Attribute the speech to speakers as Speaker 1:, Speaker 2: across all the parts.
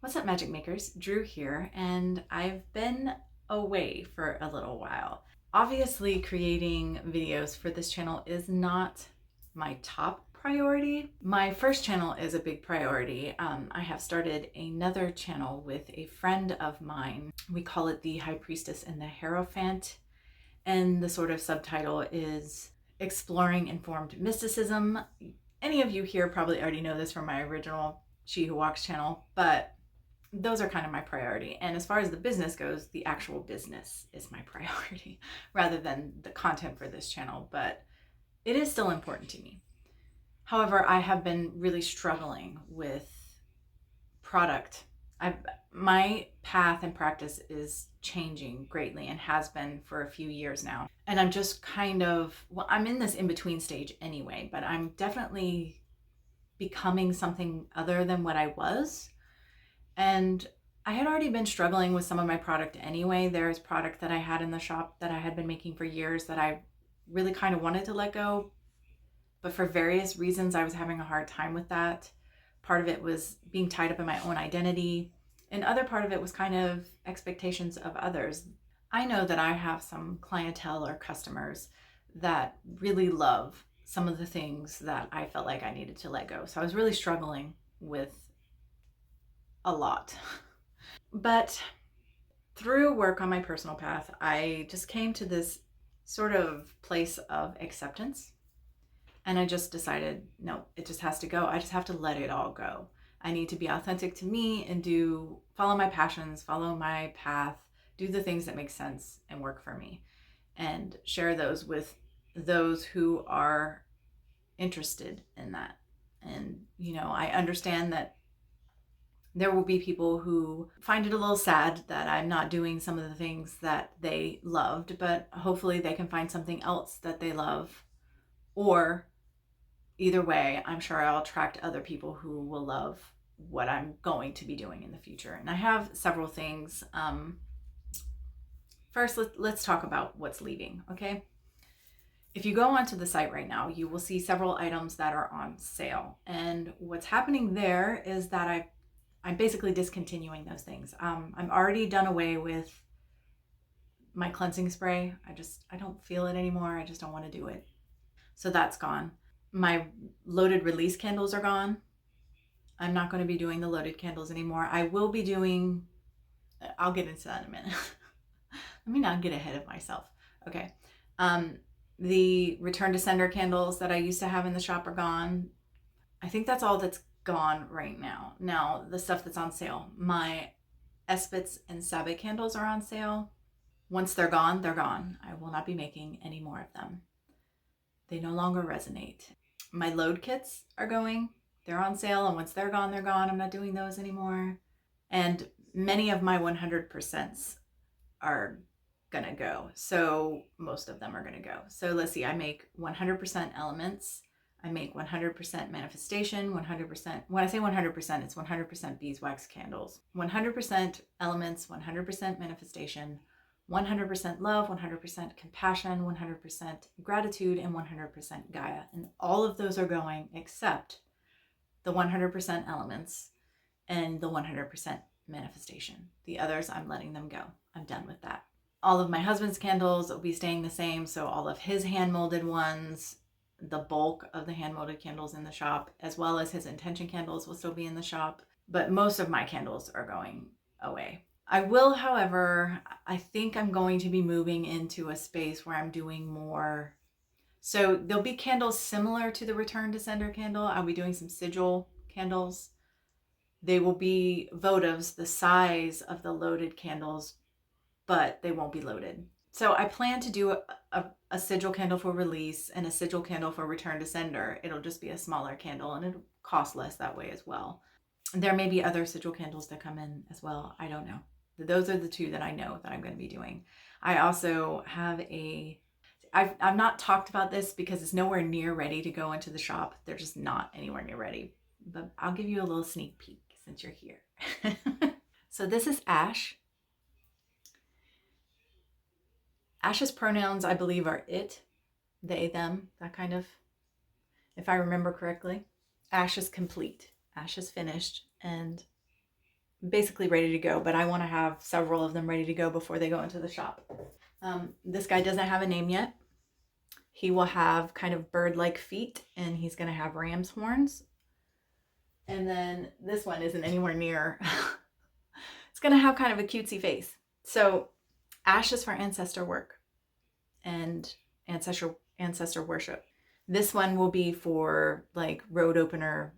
Speaker 1: What's up, Magic Makers? Drew here, and I've been away for a little while. Obviously, creating videos for this channel is not my top priority. My first channel is a big priority. I have started another channel with a friend of mine. We call it the High Priestess and the Hierophant, and the sort of subtitle is Exploring Informed Mysticism. Any of you here probably already know this from my original She Who Walks channel, but those are kind of my priority. And as far as the business goes, the actual business is my priority rather than the content for this channel, but it is still important to me. However, I have been really struggling with product. My path and practice is changing greatly and has been for a few years now. And I'm just kind of, well, I'm in this in between stage anyway, but I'm definitely becoming something other than what I was. And I had already been struggling with some of my product anyway. There's product that I had in the shop that I had been making for years that I really kind of wanted to let go. But for various reasons, I was having a hard time with that. Part of it was being tied up in my own identity, and other part of it was kind of expectations of others. I know that I have some clientele or customers that really love some of the things that I felt like I needed to let go. So I was really struggling with a lot. But through work on my personal path, I just came to this sort of place of acceptance. And I just decided, no, it just has to go. I just have to let it all go. I need to be authentic to me and follow my passions, follow my path, do the things that make sense and work for me, and share those with those who are interested in that. And, I understand that there will be people who find it a little sad that I'm not doing some of the things that they loved, but hopefully they can find something else that they love. Or either way, I'm sure I'll attract other people who will love what I'm going to be doing in the future. And I have several things. First, let's talk about what's leaving, okay? If you go onto the site right now, you will see several items that are on sale. And what's happening there is that I'm basically discontinuing those things. I'm already done away with my cleansing spray. I don't feel it anymore. I just don't want to do it. So that's gone. My loaded release candles are gone. I'm not going to be doing the loaded candles anymore. I'll get into that in a minute. Let me not get ahead of myself. Okay. The return to sender candles that I used to have in the shop are gone. I think that's all that's gone right now. Now, the stuff that's on sale, my Espits and Sabbath candles are on sale. Once they're gone, they're gone. I will not be making any more of them. They no longer resonate. My load kits are going. They're on sale, and once they're gone, they're gone. I'm not doing those anymore. And many of my 100% are gonna go. So most of them are gonna go. So let's see, I make 100% elements. I make 100% manifestation, 100%. When I say 100%, it's 100% beeswax candles. 100% elements, 100% manifestation, 100% love, 100% compassion, 100% gratitude, and 100% Gaia. And all of those are going except the 100% elements and the 100% manifestation. The others, I'm letting them go. I'm done with that. All of my husband's candles will be staying the same. So all of his hand molded ones, the bulk of the hand molded candles in the shop, as well as his intention candles will still be in the shop. But most of my candles are going away. I will, however, I think I'm going to be moving into a space where I'm doing more. So there'll be candles similar to the return to sender candle. I'll be doing some sigil candles. They will be votives the size of the loaded candles, but they won't be loaded. So I plan to do a sigil candle for release and a sigil candle for return to sender. It'll just be a smaller candle and it'll cost less that way as well. There may be other sigil candles that come in as well. I don't know. Those are the two that I know that I'm going to be doing. I also have I've not talked about this because it's nowhere near ready to go into the shop. They're just not anywhere near ready. But I'll give you a little sneak peek since you're here. So this is Ash. Ash's pronouns, I believe, are it, they, them, that kind of, if I remember correctly. Ash is complete. Ash is finished. And basically ready to go, but I want to have several of them ready to go before they go into the shop. This guy doesn't have a name yet. He will have kind of bird-like feet, and he's going to have ram's horns. And then this one isn't anywhere near. It's going to have kind of a cutesy face. So ash is for ancestor work and ancestor worship. This one will be for like road opener,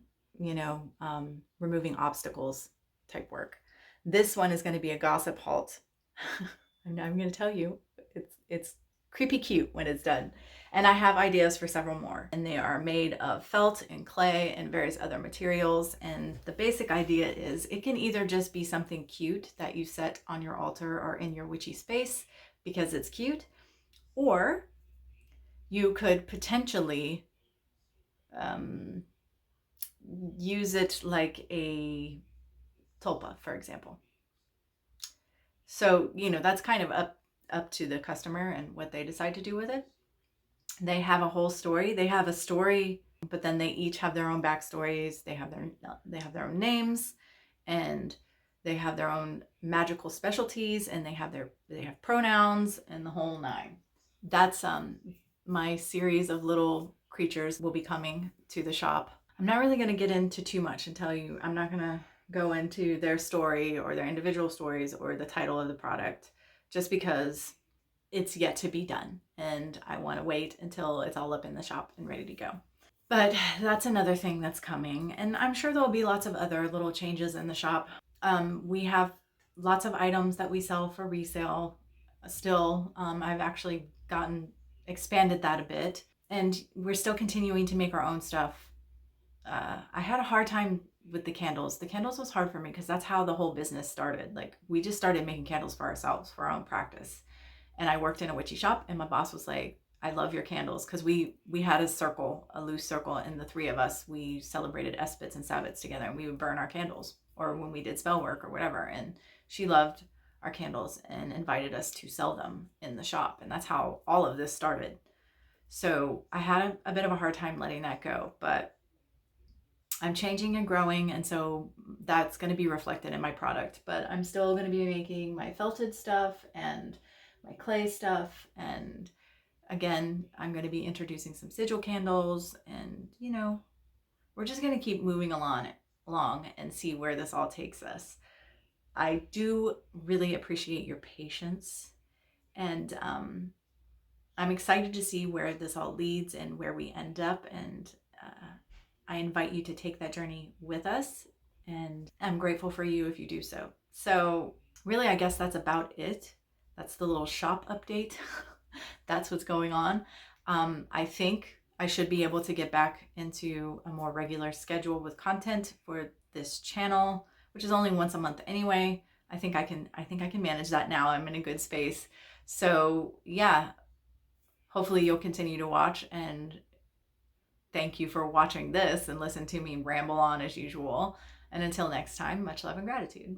Speaker 1: removing obstacles type work. This one is going to be a gossip halt. I'm going to tell you, it's creepy cute when it's done. And I have ideas for several more. And they are made of felt and clay and various other materials. And the basic idea is it can either just be something cute that you set on your altar or in your witchy space because it's cute, or you could potentially use it like a tulpa, for example. So, that's kind of up to the customer and what they decide to do with it. They have a whole story. They have a story, but then they each have their own backstories. They have their own names, and they have their own magical specialties, and they have pronouns and the whole nine. That's my series of little creatures will be coming to the shop. I'm not really going to get into too much and tell you. I'm not going to go into their story or their individual stories or the title of the product, just because it's yet to be done, and I want to wait until it's all up in the shop and ready to go. But that's another thing that's coming, and I'm sure there'll be lots of other little changes in the shop. We have lots of items that we sell for resale still. I've actually expanded that a bit, and we're still continuing to make our own stuff. I had a hard time with the candles. The candles was hard for me because that's how the whole business started. Like, we just started making candles for ourselves, for our own practice. And I worked in a witchy shop, and my boss was like, I love your candles, because we had a loose circle, and the three of us, we celebrated Esbits and Sabbats together, and we would burn our candles, or when we did spell work or whatever. And she loved our candles and invited us to sell them in the shop, and that's how all of this started. So I had a bit of a hard time letting that go, but I'm changing and growing, and so that's going to be reflected in my product. But I'm still going to be making my felted stuff and my clay stuff, and again, I'm going to be introducing some sigil candles, and we're just going to keep moving along and see where this all takes us. I do really appreciate your patience, and I'm excited to see where this all leads and where we end up, and I invite you to take that journey with us, and I'm grateful for you if you do so. So really, I guess that's about it. That's the little shop update. That's what's going on. I think I should be able to get back into a more regular schedule with content for this channel, which is only once a month anyway. I think I can manage that now. I'm in a good space. So yeah, hopefully you'll continue to watch, and thank you for watching this and listen to me ramble on as usual. And until next time, much love and gratitude.